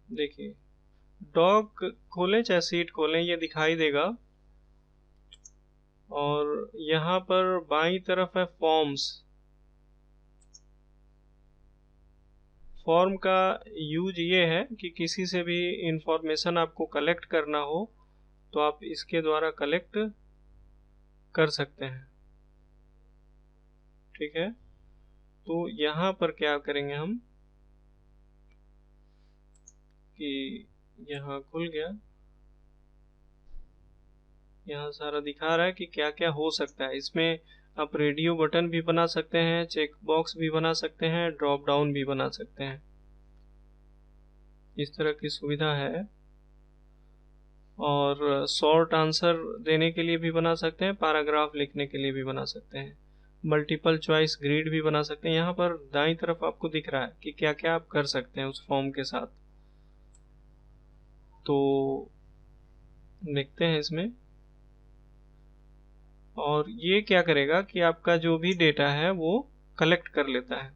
देखिए डॉक खोलें चाहे सीट खोलें ये दिखाई देगा, और यहाँ पर बाईं तरफ है फॉर्म्स। फॉर्म का यूज ये है कि किसी से भी इंफॉर्मेशन आपको कलेक्ट करना हो तो आप इसके द्वारा कलेक्ट कर सकते हैं। ठीक है, तो यहाँ पर क्या करेंगे हम कि यहाँ खुल गया, यहाँ सारा दिखा रहा है कि क्या क्या हो सकता है इसमें। आप रेडियो बटन भी बना सकते हैं, चेक बॉक्स भी बना सकते हैं, ड्रॉप डाउन भी बना सकते हैं, इस तरह की सुविधा है। और शॉर्ट आंसर देने के लिए भी बना सकते हैं, पैराग्राफ लिखने के लिए भी बना सकते हैं, मल्टीपल चॉइस ग्रिड भी बना सकते हैं। यहाँ पर दाईं तरफ आपको दिख रहा है कि क्या क्या आप कर सकते हैं उस फॉर्म के साथ। तो देखते हैं इसमें, और ये क्या करेगा कि आपका जो भी डेटा है वो कलेक्ट कर लेता है।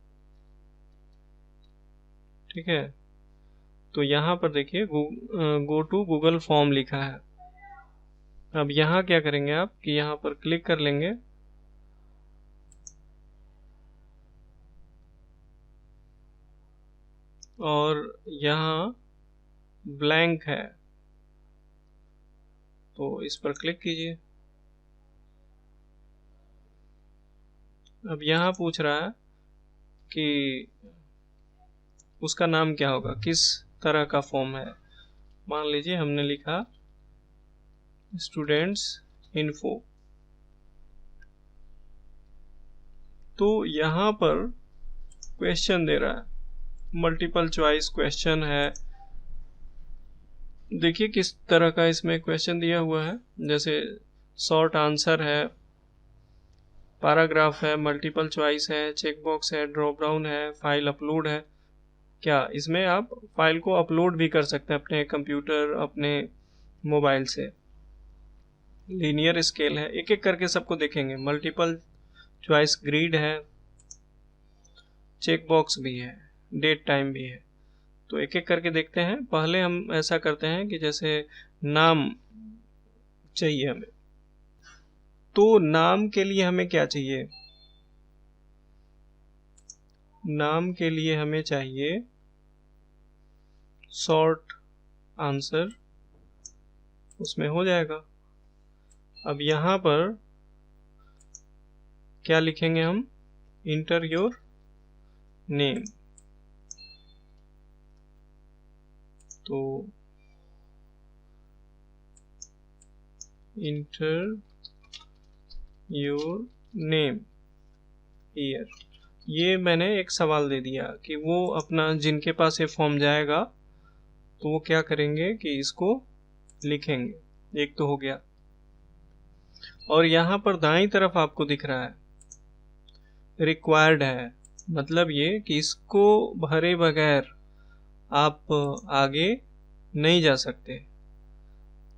ठीक है, तो यहाँ पर देखिए गो टू गूगल फॉर्म लिखा है। अब यहाँ क्या करेंगे आप कि यहाँ पर क्लिक कर लेंगे, और यहाँ ब्लैंक है तो इस पर क्लिक कीजिए। अब यहाँ पूछ रहा है कि उसका नाम क्या होगा, किस तरह का फॉर्म है। मान लीजिए हमने लिखा स्टूडेंट्स इन्फो। तो यहाँ पर क्वेश्चन दे रहा है, मल्टीपल चॉइस क्वेश्चन है। देखिए किस तरह का इसमें क्वेश्चन दिया हुआ है, जैसे शॉर्ट आंसर है, पैराग्राफ है, मल्टीपल चॉइस है, चेक बॉक्स है, ड्रॉप डाउन है, फाइल अपलोड है। क्या इसमें आप फाइल को अपलोड भी कर सकते हैं अपने कंप्यूटर, अपने मोबाइल से। लीनियर स्केल है, एक एक करके सबको देखेंगे। मल्टीपल चॉइस ग्रिड है, चेक बॉक्स भी है, डेट टाइम भी है। तो एक एक करके देखते हैं। पहले हम ऐसा करते हैं कि जैसे नाम चाहिए हमें, तो नाम के लिए हमें क्या चाहिए, नाम के लिए हमें चाहिए शॉर्ट आंसर, उसमें हो जाएगा। अब यहाँ पर क्या लिखेंगे हम, इंटर योर नेम। तो इंटर योर नेम हियर, ये मैंने एक सवाल दे दिया कि वो अपना जिनके पास ये फॉर्म जाएगा तो वो क्या करेंगे कि इसको लिखेंगे। एक तो हो गया। और यहाँ पर दाईं तरफ आपको दिख रहा है रिक्वायर्ड है, मतलब ये कि इसको भरे बगैर आप आगे नहीं जा सकते।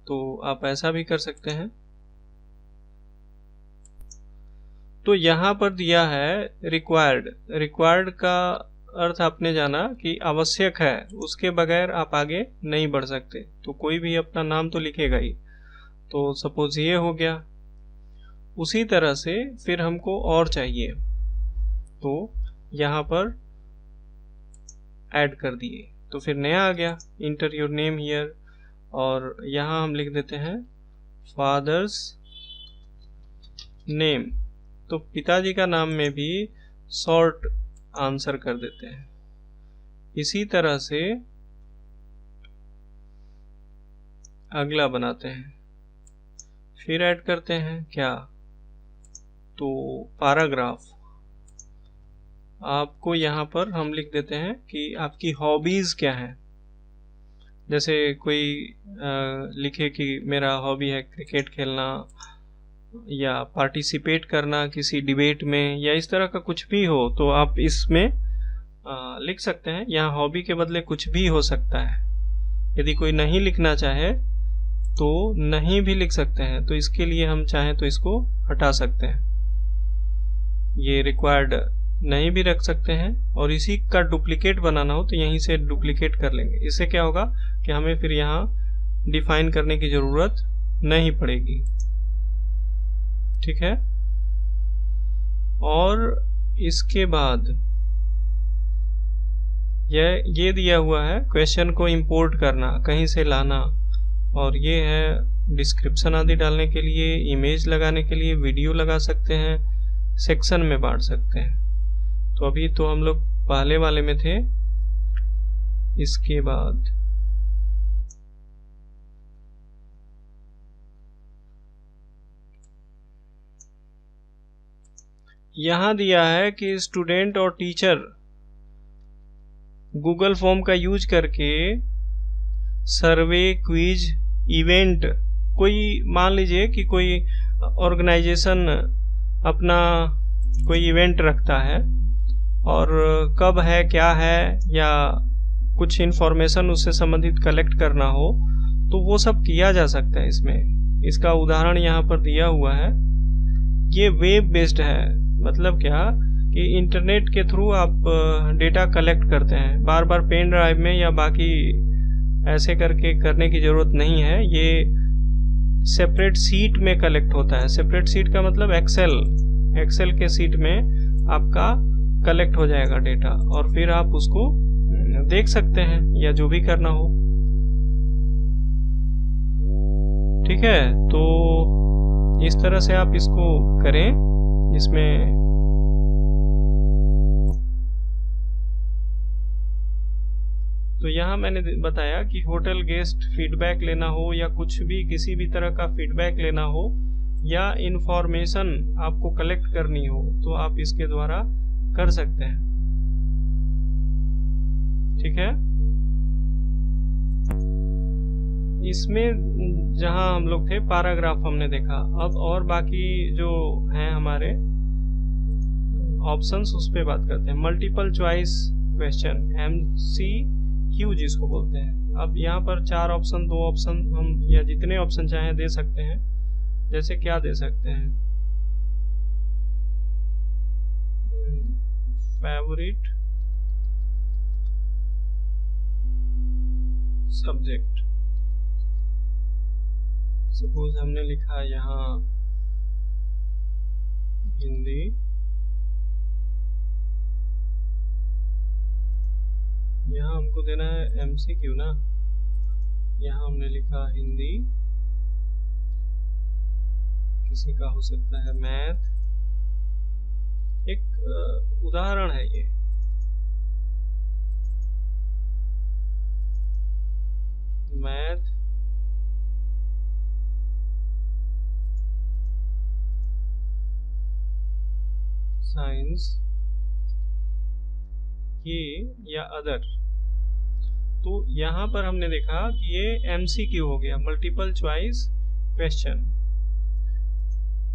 तो आप ऐसा भी कर सकते हैं। तो यहाँ पर दिया है रिक्वायर्ड। रिक्वायर्ड का अर्थ आपने जाना कि आवश्यक है, उसके बगैर आप आगे नहीं बढ़ सकते। तो कोई भी अपना नाम तो लिखेगा ही। तो सपोज ये हो गया। उसी तरह से फिर हमको और चाहिए, तो यहाँ पर ऐड कर दिए, तो फिर नया आ गया इंटर योर नेम हियर। और यहाँ हम लिख देते हैं फादर्स नेम। तो पिताजी का नाम में भी शॉर्ट आंसर कर देते हैं। इसी तरह से अगला बनाते हैं, फिर ऐड करते हैं क्या, तो पैराग्राफ। आपको यहाँ पर हम लिख देते हैं कि आपकी हॉबीज क्या है। जैसे कोई लिखे कि मेरा हॉबी है क्रिकेट खेलना, या पार्टिसिपेट करना किसी डिबेट में, या इस तरह का कुछ भी हो, तो आप इसमें लिख सकते हैं। यहाँ हॉबी के बदले कुछ भी हो सकता है। यदि कोई नहीं लिखना चाहे तो नहीं भी लिख सकते हैं, तो इसके लिए हम चाहें तो इसको हटा सकते हैं। ये रिक्वायर्ड नहीं भी रख सकते हैं, और इसी का डुप्लीकेट बनाना हो तो यहीं से डुप्लीकेट कर लेंगे। इससे क्या होगा कि हमें फिर यहाँ डिफाइन करने की ज़रूरत नहीं पड़ेगी। ठीक है। और इसके बाद ये दिया हुआ है क्वेश्चन को इंपोर्ट करना, कहीं से लाना, और ये है डिस्क्रिप्शन आदि डालने के लिए, इमेज लगाने के लिए, वीडियो लगा सकते हैं, सेक्शन में बांट सकते हैं। तो अभी तो हम लोग पहले वाले में थे। इसके बाद यहाँ दिया है कि स्टूडेंट और टीचर गूगल फॉर्म का यूज करके सर्वे, क्विज, इवेंट, कोई मान लीजिए कि कोई ऑर्गेनाइजेशन अपना कोई इवेंट रखता है और कब है, क्या है, या कुछ इन्फॉर्मेशन उससे संबंधित कलेक्ट करना हो, तो वो सब किया जा सकता है इसमें। इसका उदाहरण यहाँ पर दिया हुआ है। ये वेब बेस्ड है, मतलब क्या कि इंटरनेट के थ्रू आप डेटा कलेक्ट करते हैं, बार बार पेन ड्राइव में या बाकी ऐसे करके करने की ज़रूरत नहीं है। ये सेपरेट सीट में कलेक्ट होता है। सेपरेट सीट का मतलब एक्सेल के सीट में आपका कलेक्ट हो जाएगा डेटा, और फिर आप उसको देख सकते हैं या जो भी करना हो। ठीक है, तो इस तरह से आप इसको करें। इसमें तो यहाँ मैंने बताया कि होटल गेस्ट फीडबैक लेना हो या कुछ भी किसी भी तरह का फीडबैक लेना हो या इंफॉर्मेशन आपको कलेक्ट करनी हो तो आप इसके द्वारा कर सकते हैं। ठीक है। इसमें जहां हम लोग थे पैराग्राफ हमने देखा, अब और बाकी जो हैं हमारे ऑप्शंस उस पर बात करते हैं। मल्टीपल चॉइस क्वेश्चन, MCQ जिसको बोलते हैं। अब यहाँ पर 4 ऑप्शन, 2 ऑप्शन हम या जितने ऑप्शन चाहें दे सकते हैं। जैसे क्या दे सकते हैं, फेवरेट सब्जेक्ट, सपोज हमने लिखा यहाँ हिंदी, यहाँ हमको देना है MCQ ना, यहाँ हमने लिखा हिंदी, किसी का हो सकता है मैथ। एक उदाहरण है ये, मैथ, साइंस, ये या अदर। तो यहाँ पर हमने देखा कि ये MCQ हो गया, मल्टीपल चॉइस क्वेश्चन।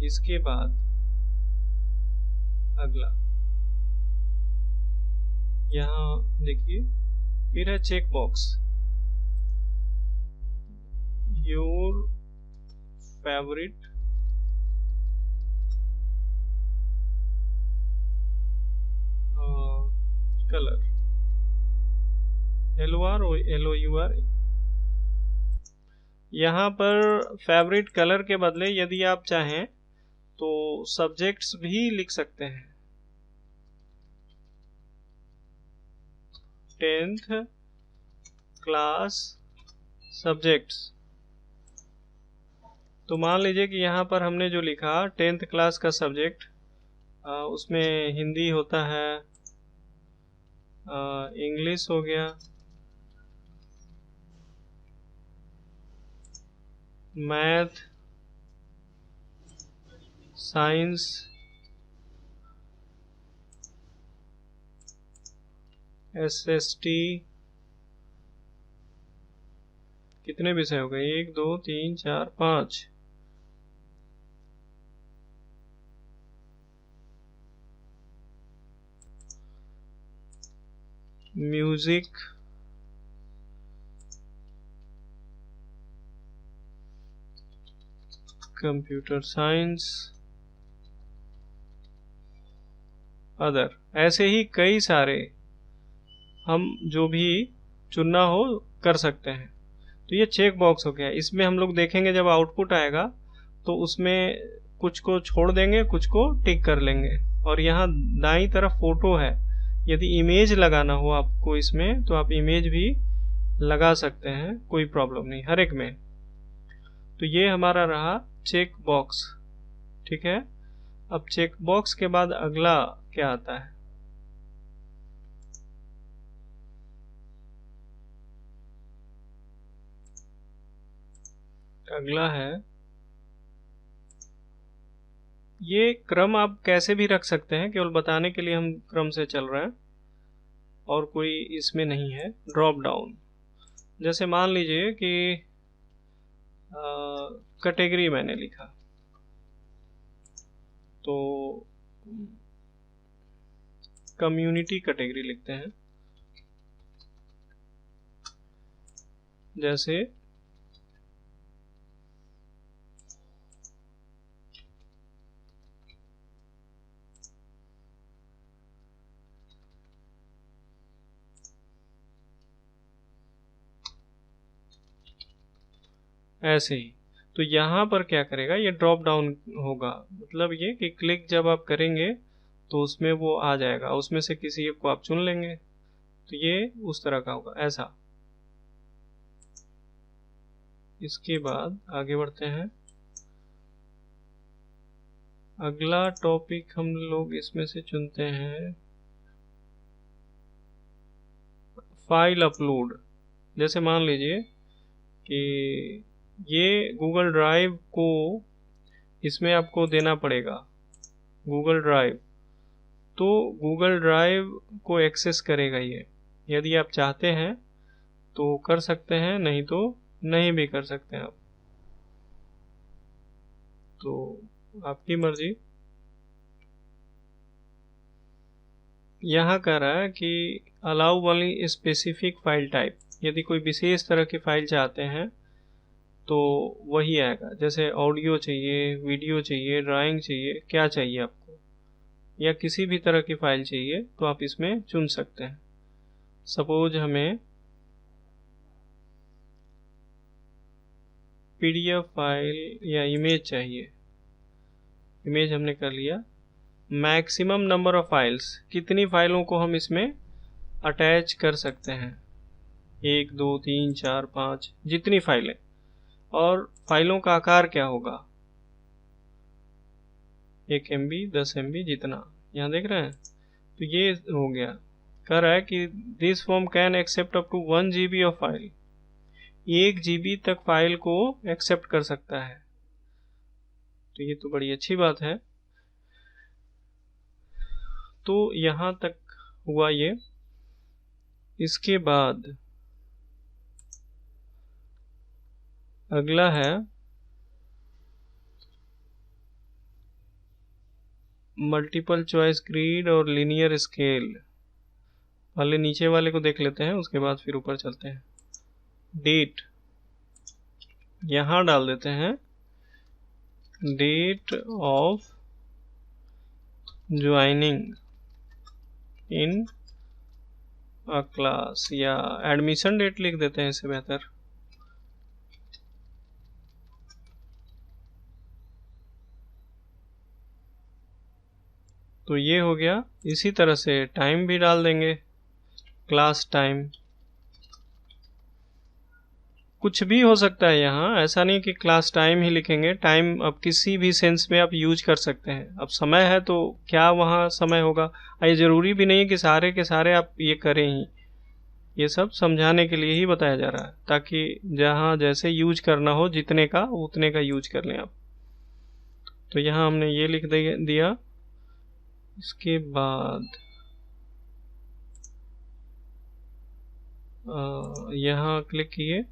इसके बाद अगला यहाँ देखिए, फिर है check box, your favourite colour, LOR और LOUR। यहाँ पर फेवरेट कलर के बदले यदि आप चाहें तो सब्जेक्ट्स भी लिख सकते हैं। 10th class subjects. तो मान लीजिए कि यहाँ पर हमने जो लिखा 10th क्लास का सब्जेक्ट, उसमें हिंदी होता है, इंग्लिश हो गया, मैथ, साइंस, SST, कितने विषय हो गए, 1 2 3 4 5, म्यूजिक, कंप्यूटर साइंस, अदर, ऐसे ही कई सारे हम जो भी चुनना हो कर सकते हैं। तो ये चेक बॉक्स हो गया। इसमें हम लोग देखेंगे जब आउटपुट आएगा तो उसमें कुछ को छोड़ देंगे, कुछ को टिक कर लेंगे। और यहाँ दाईं तरफ फोटो है, यदि इमेज लगाना हो आपको इसमें तो आप इमेज भी लगा सकते हैं, कोई प्रॉब्लम नहीं हर एक में। तो ये हमारा रहा चेक बॉक्स, ठीक है। अब चेक बॉक्स के बाद अगला क्या आता है? अगला है, ये क्रम आप कैसे भी रख सकते हैं, केवल बताने के लिए हम क्रम से चल रहे हैं और कोई इसमें नहीं है। ड्रॉप डाउन, जैसे मान लीजिए कि कैटेगरी मैंने लिखा, तो कम्युनिटी कैटेगरी लिखते हैं। जैसे ऐसे ही। तो यहाँ पर क्या करेगा, ये ड्रॉप डाउन होगा, मतलब ये कि क्लिक जब आप करेंगे तो उसमें वो आ जाएगा, उसमें से किसी एक को आप चुन लेंगे। तो ये उस तरह का होगा, ऐसा। इसके बाद आगे बढ़ते हैं। अगला टॉपिक हम लोग इसमें से चुनते हैं फाइल अपलोड। जैसे मान लीजिए कि ये गूगल ड्राइव को इसमें आपको देना पड़ेगा, गूगल ड्राइव। तो गूगल ड्राइव को एक्सेस करेगा ये, यदि आप चाहते हैं तो कर सकते हैं, नहीं तो नहीं भी कर सकते हैं आप, तो आपकी मर्जी। यहाँ कह रहा है कि allow only specific file type, यदि कोई विशेष तरह की फाइल चाहते हैं तो वही आएगा। जैसे ऑडियो चाहिए, वीडियो चाहिए, ड्राइंग चाहिए, क्या चाहिए आपको, या किसी भी तरह की फाइल चाहिए तो आप इसमें चुन सकते हैं। सपोज हमें पीडीएफ फाइल या इमेज चाहिए, इमेज हमने कर लिया। मैक्सिमम नंबर ऑफ फाइल्स, कितनी फाइलों को हम इसमें अटैच कर सकते हैं, 1 2 3 4 5, जितनी फाइलें। और फाइलों का आकार क्या होगा, 1 MB 10 MB, जितना यहाँ देख रहे हैं। तो ये हो गया। कह रहा है कि this form can accept up to 1 GB of file, 1 GB तक फाइल को एक्सेप्ट कर सकता है। तो ये तो बड़ी अच्छी बात है। तो यहाँ तक हुआ ये। इसके बाद अगला है मल्टीपल चॉइस ग्रिड और लिनियर स्केल। पहले नीचे वाले को देख लेते हैं, उसके बाद फिर ऊपर चलते हैं। डेट, यहाँ डाल देते हैं date of joining in a class, या एडमिशन डेट लिख देते हैं, इससे बेहतर। तो ये हो गया। इसी तरह से टाइम भी डाल देंगे, क्लास टाइम। कुछ भी हो सकता है यहाँ, ऐसा नहीं कि क्लास टाइम ही लिखेंगे। टाइम अब किसी भी सेंस में आप यूज कर सकते हैं। अब समय है तो क्या वहाँ समय होगा, ये ज़रूरी भी नहीं है कि सारे के सारे आप ये करें ही। ये सब समझाने के लिए ही बताया जा रहा है, ताकि जहाँ जैसे यूज करना हो जितने का उतने का यूज कर लें आप। तो यहाँ हमने ये लिख दिया। इसके बाद यहाँ क्लिक किए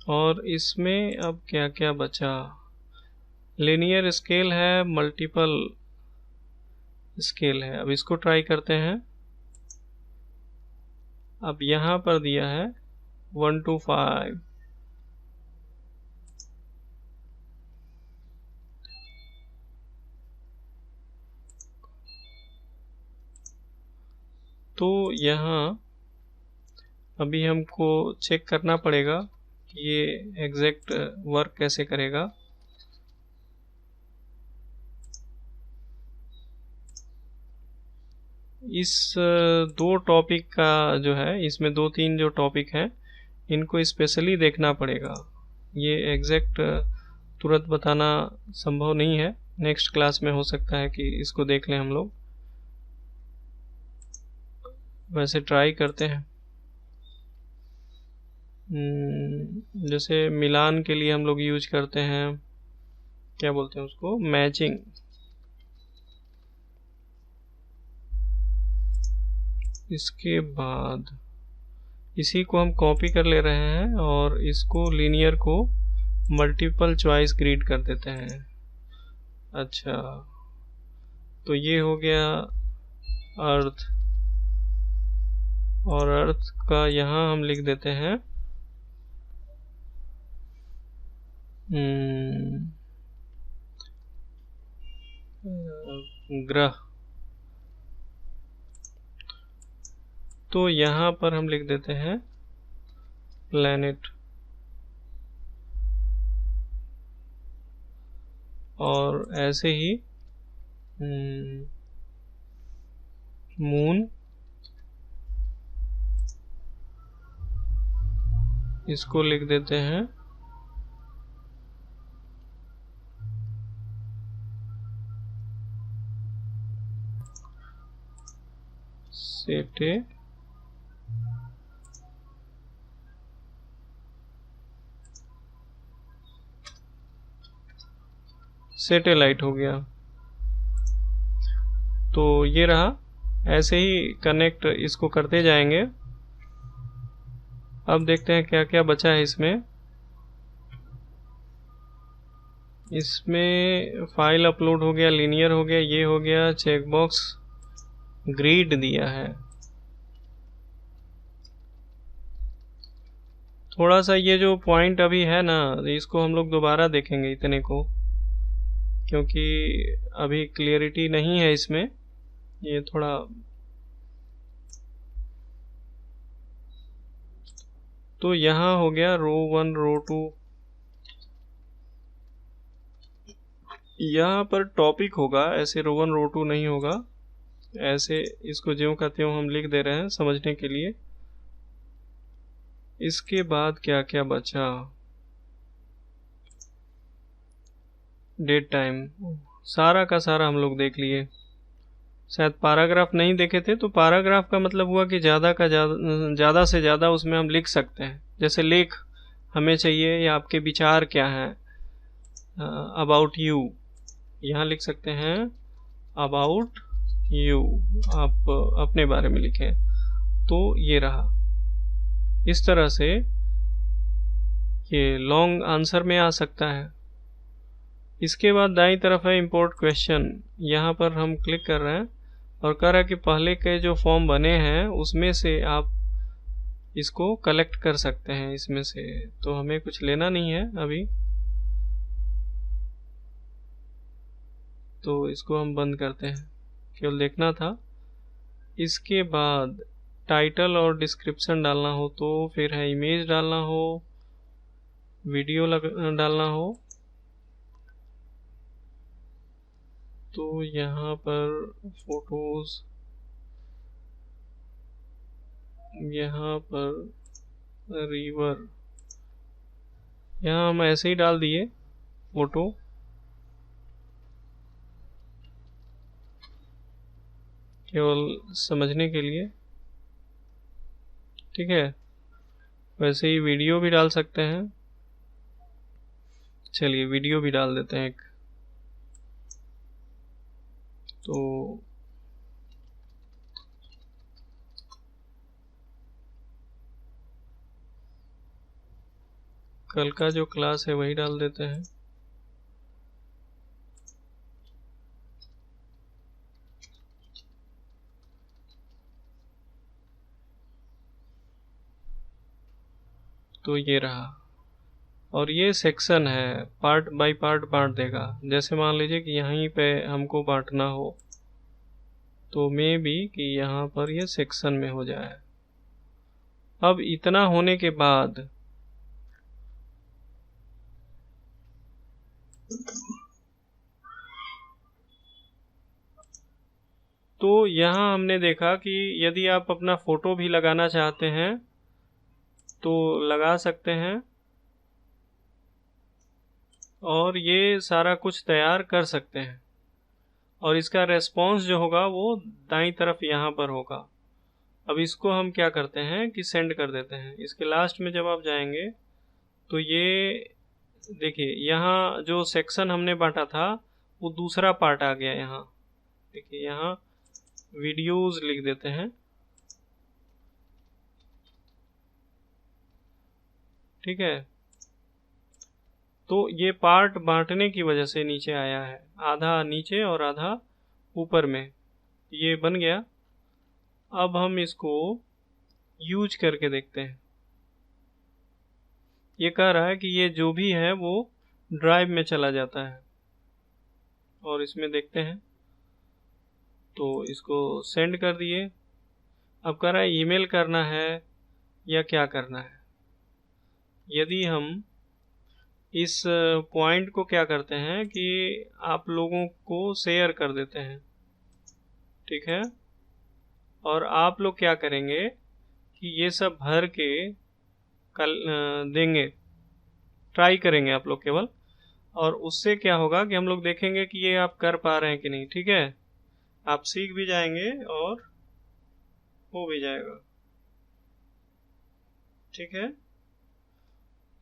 और इसमें अब क्या क्या बचा, लिनियर स्केल है, मल्टीपल स्केल है। अब इसको ट्राई करते हैं। अब यहाँ पर दिया है 1 to 5, तो यहाँ अभी हमको चेक करना पड़ेगा कि ये एग्जैक्ट वर्क कैसे करेगा। इस दो टॉपिक का जो है, इसमें 2-3 जो टॉपिक हैं इनको स्पेशली देखना पड़ेगा। ये एग्जैक्ट तुरंत बताना संभव नहीं है, नेक्स्ट क्लास में हो सकता है कि इसको देख लें हम लोग। वैसे ट्राई करते हैं। जैसे मिलान के लिए हम लोग यूज करते हैं, क्या बोलते हैं उसको, मैचिंग। इसके बाद इसी को हम कॉपी कर ले रहे हैं और इसको लीनियर को मल्टीपल चॉइस ग्रीड कर देते हैं। अच्छा, तो ये हो गया अर्थ, और अर्थ का यहाँ हम लिख देते हैं ग्रह। तो यहाँ पर हम लिख देते हैं प्लैनेट, और ऐसे ही मून, इसको लिख देते हैं सैटेलाइट हो गया। तो ये रहा, ऐसे ही कनेक्ट इसको करते जाएंगे। अब देखते हैं क्या क्या बचा है इसमें। इसमें फाइल अपलोड हो गया, लीनियर हो गया, ये हो गया, चेकबॉक्स, ग्रिड दिया है। थोड़ा सा ये जो पॉइंट अभी है ना, इसको हम लोग दोबारा देखेंगे इतने को, क्योंकि अभी क्लियरिटी नहीं है इसमें, ये थोड़ा। तो यहाँ हो गया रो 1 रो 2। यहाँ पर टॉपिक होगा, ऐसे रो 1 रो 2 नहीं होगा, ऐसे इसको ज्यों का त्यों हम लिख दे रहे हैं समझने के लिए। इसके बाद क्या क्या बचा, डेट टाइम, सारा का सारा हम लोग देख लिए। शायद पैराग्राफ नहीं देखे थे, तो पैराग्राफ का मतलब हुआ कि ज़्यादा से ज़्यादा उसमें हम लिख सकते हैं। जैसे लेख हमें चाहिए या आपके विचार क्या हैं अबाउट यू, यहाँ लिख सकते हैं अबाउट यू, आप अपने बारे में लिखें। तो ये रहा, इस तरह से ये लॉन्ग आंसर में आ सकता है। इसके बाद दाईं तरफ है इंपोर्ट क्वेश्चन, यहाँ पर हम क्लिक कर रहे हैं और कह रहा है कि पहले के जो फॉर्म बने हैं उसमें से आप इसको कलेक्ट कर सकते हैं इसमें से। तो हमें कुछ लेना नहीं है अभी, तो इसको हम बंद करते हैं, केवल देखना था। इसके बाद टाइटल और डिस्क्रिप्शन डालना हो तो फिर है इमेज डालना हो, वीडियो डालना हो, तो यहाँ पर फोटोज, यहाँ पर रिवर, यहाँ हम ऐसे ही डाल दिए फोटो। केवल समझने के लिए, ठीक है। वैसे ही वीडियो भी डाल सकते हैं, चलिए वीडियो भी डाल देते हैं एक। तो कल का जो क्लास है वही डाल देते हैं। तो ये रहा, और ये सेक्शन है, पार्ट बाय पार्ट बांट देगा। जैसे मान लीजिए कि यहीं पे हमको बांटना हो तो मे बी कि यहाँ पर ये सेक्शन में हो जाए। अब इतना होने के बाद तो यहाँ हमने देखा कि यदि आप अपना फोटो भी लगाना चाहते हैं तो लगा सकते हैं, और ये सारा कुछ तैयार कर सकते हैं। और इसका रेस्पॉन्स जो होगा वो दाईं तरफ यहाँ पर होगा। अब इसको हम क्या करते हैं कि सेंड कर देते हैं। इसके लास्ट में जब आप जाएंगे तो ये देखिए, यहाँ जो सेक्शन हमने बांटा था वो दूसरा पार्ट आ गया। यहाँ देखिए, यहाँ वीडियोस लिख देते हैं, ठीक है। तो ये पार्ट बांटने की वजह से नीचे आया है, आधा नीचे और आधा ऊपर में ये बन गया। अब हम इसको यूज करके देखते हैं। ये कह रहा है कि ये जो भी है वो ड्राइव में चला जाता है, और इसमें देखते हैं। तो इसको सेंड कर दिए। अब कह रहा है ईमेल करना है या क्या करना है। यदि हम इस पॉइंट को क्या करते हैं कि आप लोगों को शेयर कर देते हैं, ठीक है। और आप लोग क्या करेंगे कि ये सब भर के कल देंगे, ट्राई करेंगे आप लोग केवल। और उससे क्या होगा कि हम लोग देखेंगे कि ये आप कर पा रहे हैं कि नहीं, ठीक है। आप सीख भी जाएंगे और हो भी जाएगा, ठीक है।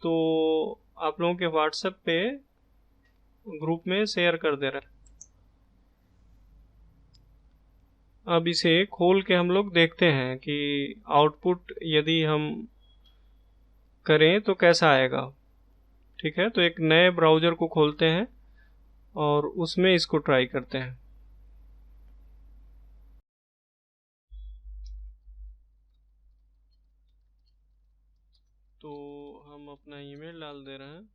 तो आप लोगों के व्हाट्सएप पे ग्रुप में शेयर कर दे रहा है। अब इसे खोल के हम लोग देखते हैं कि आउटपुट यदि हम करें तो कैसा आएगा, ठीक है। तो एक नए ब्राउज़र को खोलते हैं और उसमें इसको ट्राई करते हैं। तो हम अपना ईमेल डाल दे रहे हैं।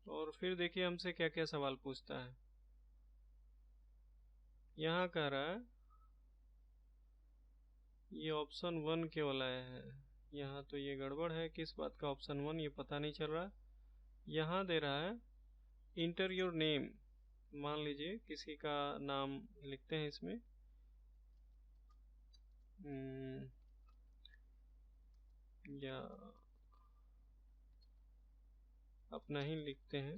और फिर देखिए हमसे क्या क्या सवाल पूछता है। यहाँ कह रहा है ये ऑप्शन 1 केवल आया है। यहाँ तो ये गड़बड़ है, किस बात का ऑप्शन 1 ये पता नहीं चल रहा। यहाँ दे रहा है इंटर योर नेम। मान लीजिए किसी का नाम लिखते हैं इसमें, या अपना ही लिखते हैं।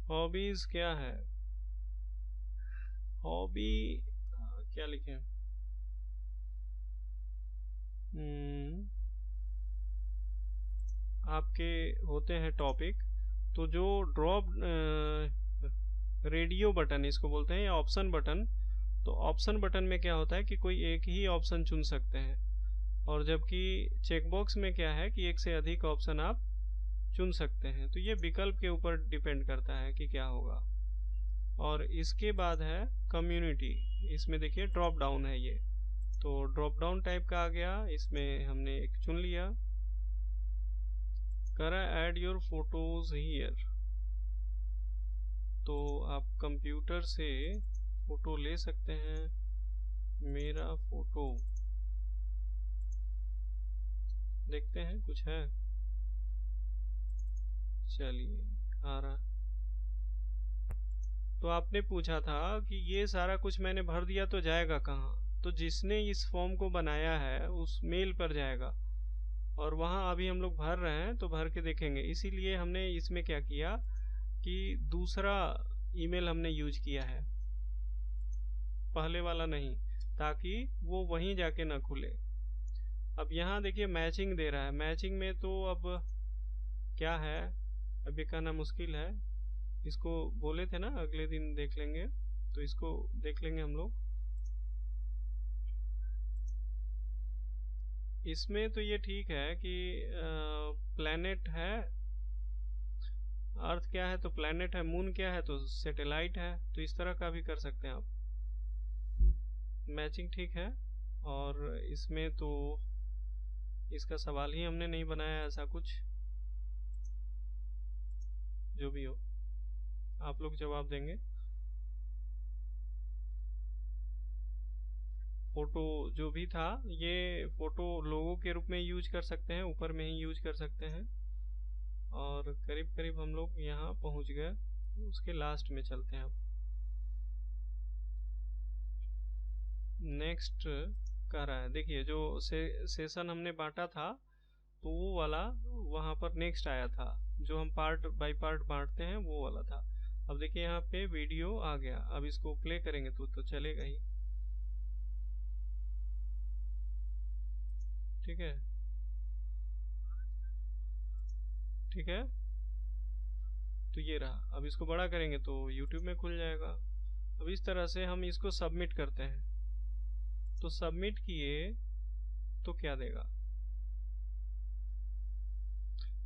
हॉबीज क्या है, हॉबी क्या लिखें। आपके होते हैं टॉपिक, तो जो ड्रॉप रेडियो बटन इसको बोलते हैं या ऑप्शन बटन। तो ऑप्शन बटन में क्या होता है कि कोई एक ही ऑप्शन चुन सकते हैं, और जबकि चेकबॉक्स में क्या है कि एक से अधिक ऑप्शन आप चुन सकते हैं। तो ये विकल्प के ऊपर डिपेंड करता है कि क्या होगा। और इसके बाद है कम्युनिटी। इसमें देखिए ड्रॉप डाउन है ये, तो ड्रॉप डाउन टाइप का आ गया। इसमें हमने एक चुन लिया। करा ऐड योर फोटोज हियर। तो आप कंप्यूटर से फोटो ले सकते हैं। मेरा फोटो देखते हैं कुछ है। चलिए आ रहा। तो आपने पूछा था कि ये सारा कुछ मैंने भर दिया तो जाएगा कहाँ। तो जिसने इस फॉर्म को बनाया है उस मेल पर जाएगा, और वहाँ अभी हम लोग भर रहे हैं तो भर के देखेंगे। इसीलिए हमने इसमें क्या किया कि दूसरा ईमेल हमने यूज किया है, पहले वाला नहीं, ताकि वो वहीं जाके ना खुले। अब यहाँ देखिए मैचिंग दे रहा है। मैचिंग में तो अब क्या है, अब ये कहना मुश्किल है। इसको बोले थे ना अगले दिन देख लेंगे, तो इसको देख लेंगे हम लोग। इसमें तो ये ठीक है कि प्लैनेट है, अर्थ क्या है तो प्लैनेट है, मून क्या है तो सैटेलाइट है। तो इस तरह का भी कर सकते हैं आप। मैचिंग ठीक है। और इसमें तो इसका सवाल ही हमने नहीं बनाया ऐसा कुछ। जो भी हो आप लोग जवाब देंगे। फोटो जो भी था, ये फोटो लोगों के रूप में यूज कर सकते हैं, ऊपर में ही यूज कर सकते हैं। और करीब करीब हम लोग यहाँ पहुंच गए, उसके लास्ट में चलते हैं अब। नेक्स्ट कह रहा है, देखिए जो सेशन हमने बांटा था तो वो वाला वहां पर नेक्स्ट आया था। जो हम पार्ट बाय पार्ट बांटते हैं वो वाला था। अब देखिए यहाँ पे वीडियो आ गया। अब इसको प्ले करेंगे तो चलेगा ही। ठीक है, ठीक है। तो ये रहा। अब इसको बड़ा करेंगे तो YouTube में खुल जाएगा। अब इस तरह से हम इसको सबमिट करते हैं। तो सबमिट किए तो क्या देगा,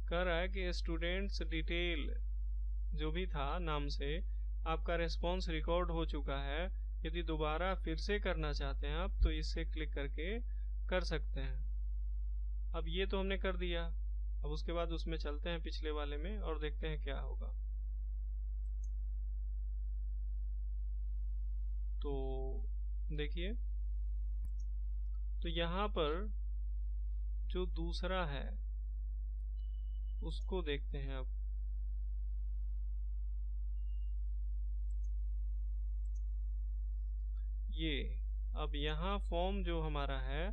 कह रहा है कि स्टूडेंट्स डिटेल जो भी था नाम से आपका रेस्पॉन्स रिकॉर्ड हो चुका है। यदि दोबारा फिर से करना चाहते हैं आप तो इससे क्लिक करके कर सकते हैं। अब ये तो हमने कर दिया। अब उसके बाद उसमें चलते हैं पिछले वाले में और देखते हैं क्या होगा। तो देखिए, तो यहाँ पर जो दूसरा है उसको देखते हैं अब। ये अब यहाँ फॉर्म जो हमारा है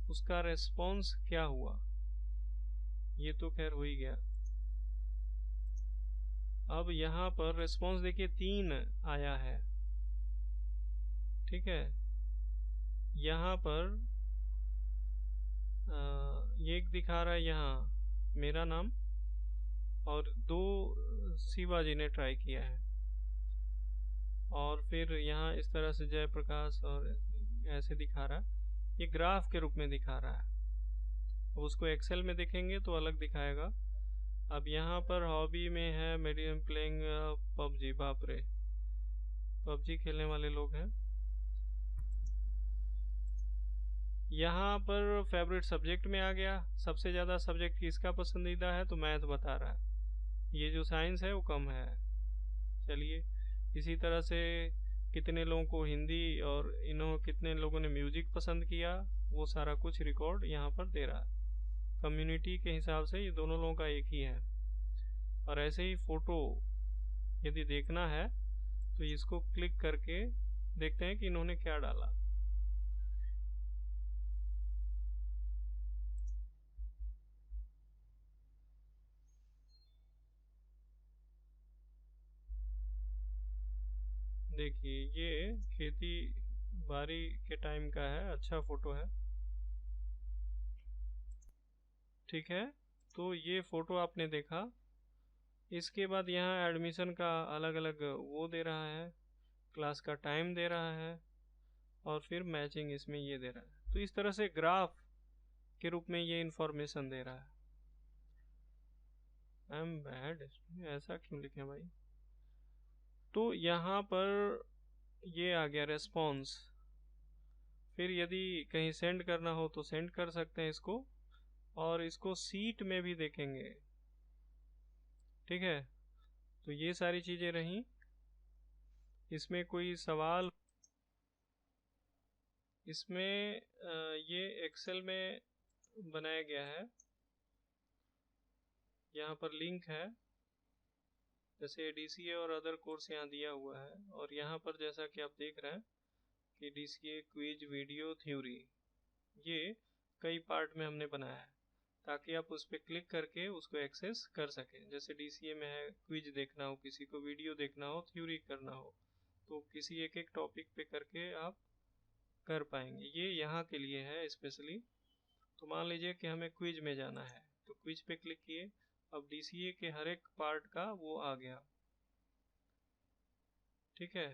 उसका रेस्पॉन्स क्या हुआ, ये तो खैर हो ही गया। अब यहाँ पर रेस्पॉन्स देखिए 3 आया है। ठीक है, यहाँ पर ये एक दिखा रहा है यहाँ मेरा नाम, और 2 शिवाजी ने ट्राई किया है। और फिर यहाँ इस तरह से जयप्रकाश और ऐसे दिखा रहा है। ये ग्राफ के रूप में दिखा रहा है। अब उसको एक्सेल में देखेंगे तो अलग दिखाएगा। अब यहाँ पर हॉबी में है मीडियम प्लेइंग पबजी। बाप रे, पबजी खेलने वाले लोग हैं। यहाँ पर फेवरेट सब्जेक्ट में आ गया। सबसे ज्यादा सब्जेक्ट किसका पसंदीदा है तो मैथ बता रहा है। ये जो साइंस है वो कम है। चलिए, इसी तरह से कितने लोगों को हिंदी और कितने लोगों ने म्यूजिक पसंद किया वो सारा कुछ रिकॉर्ड यहाँ पर दे रहा है। कम्युनिटी के हिसाब से ये दोनों लोगों का एक ही है। और ऐसे ही फोटो यदि देखना है तो इसको क्लिक करके देखते हैं कि इन्होंने क्या डाला। देखिए ये खेती बाड़ी के टाइम का है, अच्छा फोटो है। ठीक है, तो ये फोटो आपने देखा। इसके बाद यहाँ एडमिशन का अलग अलग वो दे रहा है, क्लास का टाइम दे रहा है, और फिर मैचिंग इसमें ये दे रहा है। तो इस तरह से ग्राफ के रूप में ये इंफॉर्मेशन दे रहा है। आई एम बैड, ऐसा क्यों लिखे भाई। तो यहाँ पर ये आ गया रेस्पॉन्स। फिर यदि कहीं सेंड करना हो तो सेंड कर सकते हैं इसको, और इसको सीट में भी देखेंगे। ठीक है, तो ये सारी चीजें रही। इसमें कोई सवाल, इसमें ये एक्सेल में बनाया गया है। यहाँ पर लिंक है, जैसे डीसीए और अदर कोर्स यहाँ दिया हुआ है। और यहाँ पर जैसा कि आप देख रहे हैं कि डीसीए क्विज वीडियो थ्योरी, ये कई पार्ट में हमने बनाया है ताकि आप उस पर क्लिक करके उसको एक्सेस कर सकें। जैसे डीसीए में है क्विज देखना हो, किसी को वीडियो देखना हो, थ्योरी करना हो, तो किसी एक एक टॉपिक पे करके आप कर पाएंगे। ये यहाँ के लिए है स्पेशली। तो मान लीजिए कि हमें क्विज में जाना है तो क्विज पे क्लिक किए। अब डीसीए के हर एक पार्ट का वो आ गया। ठीक है,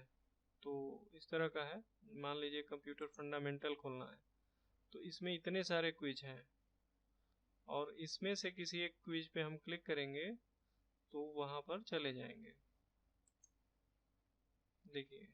तो इस तरह का है। मान लीजिए कंप्यूटर फंडामेंटल खोलना है तो इसमें इतने सारे क्विज हैं, और इसमें से किसी एक क्विज पे हम क्लिक करेंगे तो वहां पर चले जाएंगे। देखिए